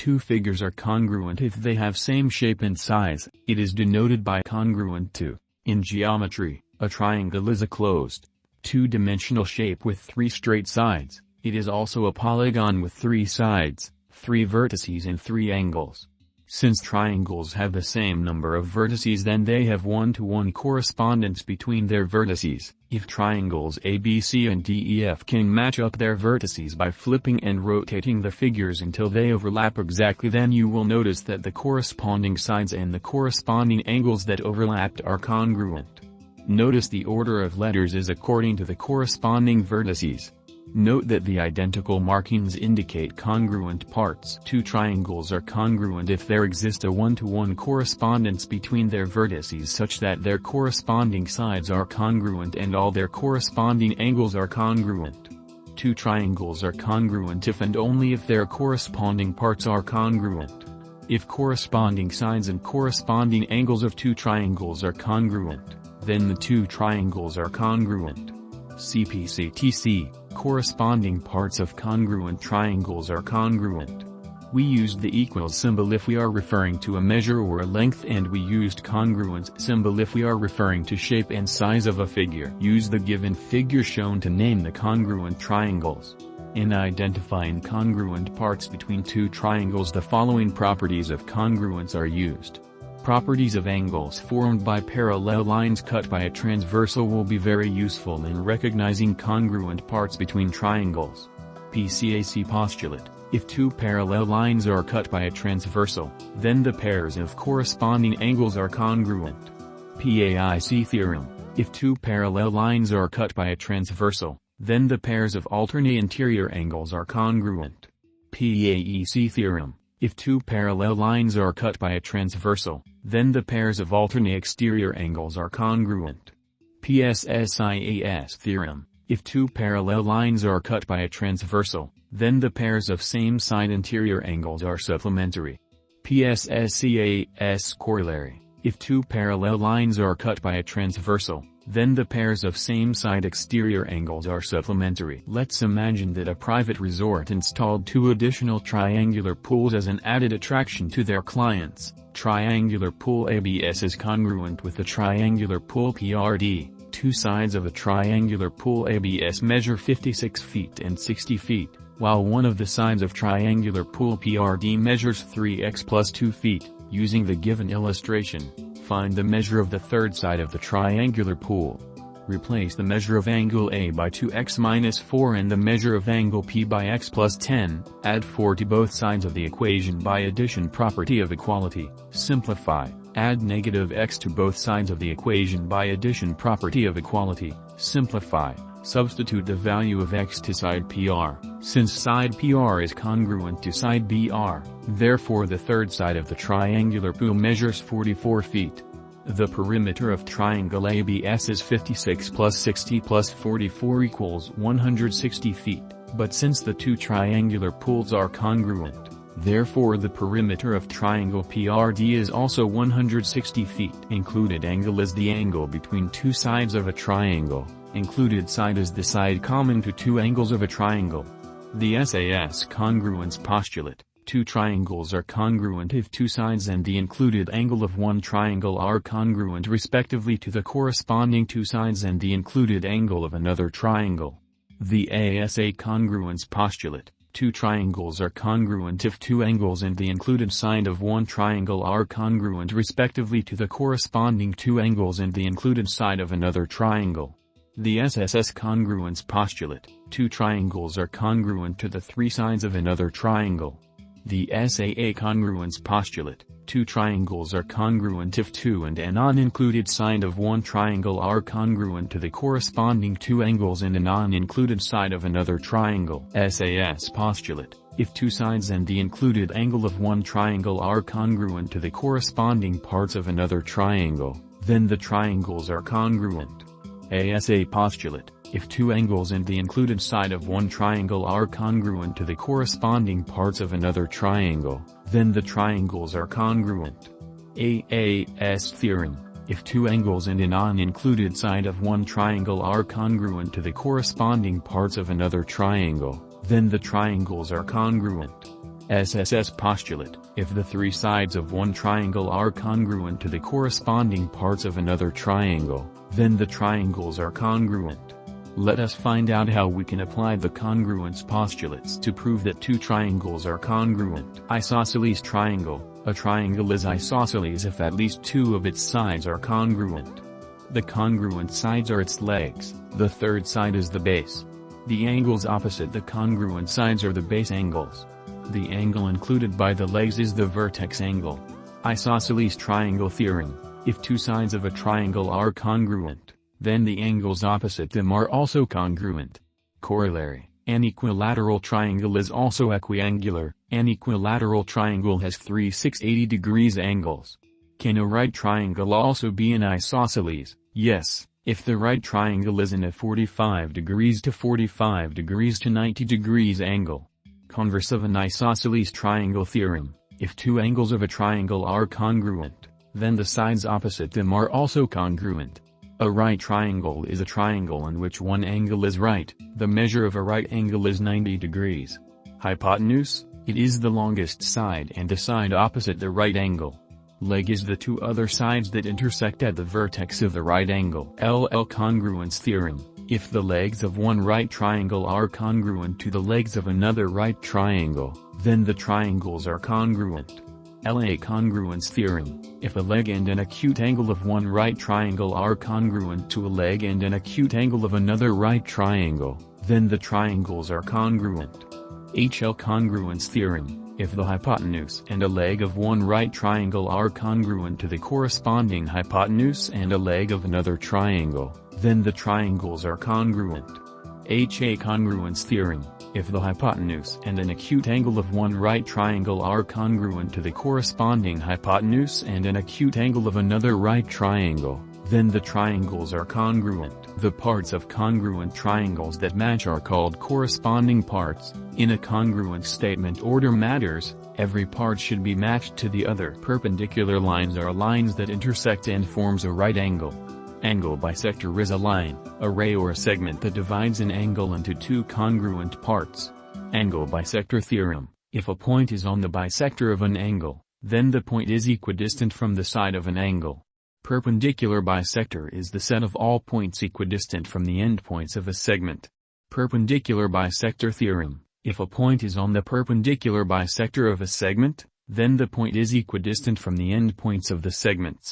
Two figures are congruent if they have same shape and size. It is denoted by congruent to. In geometry, a triangle is a closed, two-dimensional shape with three straight sides. It is also a polygon with three sides, three vertices and three angles. Since triangles have the same number of vertices, then they have one-to-one correspondence between their vertices. If triangles ABC and DEF can match up their vertices by flipping and rotating the figures until they overlap exactly, then you will notice that the corresponding sides and the corresponding angles that overlapped are congruent. Notice the order of letters is according to the corresponding vertices. Note that the identical markings indicate congruent parts. Two triangles are congruent if there exists a one-to-one correspondence between their vertices such that their corresponding sides are congruent and all their corresponding angles are congruent. Two triangles are congruent if and only if their corresponding parts are congruent. If corresponding sides and corresponding angles of two triangles are congruent, then the two triangles are congruent. CPCTC. Corresponding parts of congruent triangles are congruent. We used the equals symbol if we are referring to a measure or a length, and we used congruence symbol if we are referring to shape and size of a figure. Use the given figure shown to name the congruent triangles. In identifying congruent parts between two triangles, the following properties of congruence are used. Properties of angles formed by parallel lines cut by a transversal will be very useful in recognizing congruent parts between triangles. PCAC postulate: if two parallel lines are cut by a transversal, then the pairs of corresponding angles are congruent. PAIC theorem: if two parallel lines are cut by a transversal, then the pairs of alternate interior angles are congruent. PAEC theorem: if two parallel lines are cut by a transversal, then the pairs of alternate exterior angles are congruent. PSSIAS theorem: if two parallel lines are cut by a transversal, then the pairs of same side interior angles are supplementary. PSSCAS corollary: if two parallel lines are cut by a transversal, then the pairs of same side exterior angles are supplementary. Let's imagine that a private resort installed two additional triangular pools as an added attraction to their clients. Triangular pool ABS is congruent with the triangular pool PRD. Two sides of a triangular pool ABS measure 56 feet and 60 feet, while one of the sides of triangular pool PRD measures 3x plus 2 feet. Using the given illustration, find the measure of the third side of the triangular pool. Replace the measure of angle A by 2x minus 4 and the measure of angle P by x plus 10, add 4 to both sides of the equation by addition property of equality. Simplify, add negative x to both sides of the equation by addition property of equality. Simplify, substitute the value of x to side PR. Since side PR is congruent to side BR, therefore the third side of the triangular pool measures 44 feet. The perimeter of triangle ABS is 56 plus 60 plus 44 equals 160 feet, but since the two triangular pools are congruent, therefore the perimeter of triangle PRD is also 160 feet. Included angle is the angle between two sides of a triangle. Included side is the side common to two angles of a triangle. The SAS congruence postulate: two triangles are congruent if two sides and the included angle of one triangle are congruent respectively to the corresponding two sides and the included angle of another triangle. The ASA congruence postulate: two triangles are congruent if two angles and the included side of one triangle are congruent respectively to the corresponding two angles and the included side of another triangle. The SSS congruence postulate: two triangles are congruent to the three sides of another triangle. The SAA congruence postulate: two triangles are congruent if two and a non-included side of one triangle are congruent to the corresponding two angles and a non-included side of another triangle. SAS postulate: if two sides and the included angle of one triangle are congruent to the corresponding parts of another triangle, then the triangles are congruent. ASA postulate: if two angles and the included side of one triangle are congruent to the corresponding parts of another triangle, then the triangles are congruent. AAS theorem: if two angles and a non-included side of one triangle are congruent to the corresponding parts of another triangle, then the triangles are congruent. SSS postulate: if the three sides of one triangle are congruent to the corresponding parts of another triangle, then the triangles are congruent. Let us find out how we can apply the congruence postulates to prove that two triangles are congruent. Isosceles triangle: a triangle is isosceles if at least two of its sides are congruent. The congruent sides are its legs, the third side is the base. The angles opposite the congruent sides are the base angles. The angle included by the legs is the vertex angle. Isosceles triangle theorem: if two sides of a triangle are congruent, then the angles opposite them are also congruent. Corollary: an equilateral triangle is also equiangular. An equilateral triangle has three 680 degrees angles. Can a right triangle also be an isosceles? Yes, if the right triangle is in a 45 degrees to 45 degrees to 90 degrees angle. Converse of an isosceles triangle theorem: if two angles of a triangle are congruent, then the sides opposite them are also congruent. A right triangle is a triangle in which one angle is right. The measure of a right angle is 90 degrees. Hypotenuse: it is the longest side and the side opposite the right angle. Leg is the two other sides that intersect at the vertex of the right angle. Congruence theorem: if the legs of one right triangle are congruent to the legs of another right triangle, then the triangles are congruent. Congruence theorem: if a leg and an acute angle of one right triangle are congruent to a leg and an acute angle of another right triangle, then the triangles are congruent. Congruence theorem: if the hypotenuse and a leg of one right triangle are congruent to the corresponding hypotenuse and a leg of another triangle, then the triangles are congruent. Congruence theorem: if the hypotenuse and an acute angle of one right triangle are congruent to the corresponding hypotenuse and an acute angle of another right triangle, then the triangles are congruent. The parts of congruent triangles that match are called corresponding parts. In a congruent statement, order matters. Every part should be matched to the other. Perpendicular lines are lines that intersect and forms a right angle. Angle bisector is a line, a ray or a segment that divides an angle into two congruent parts. Angle bisector theorem: if a point is on the bisector of an angle, then the point is equidistant from the side of an angle. Perpendicular bisector is the set of all points equidistant from the endpoints of a segment. Perpendicular bisector theorem: if a point is on the perpendicular bisector of a segment, then the point is equidistant from the endpoints of the segments.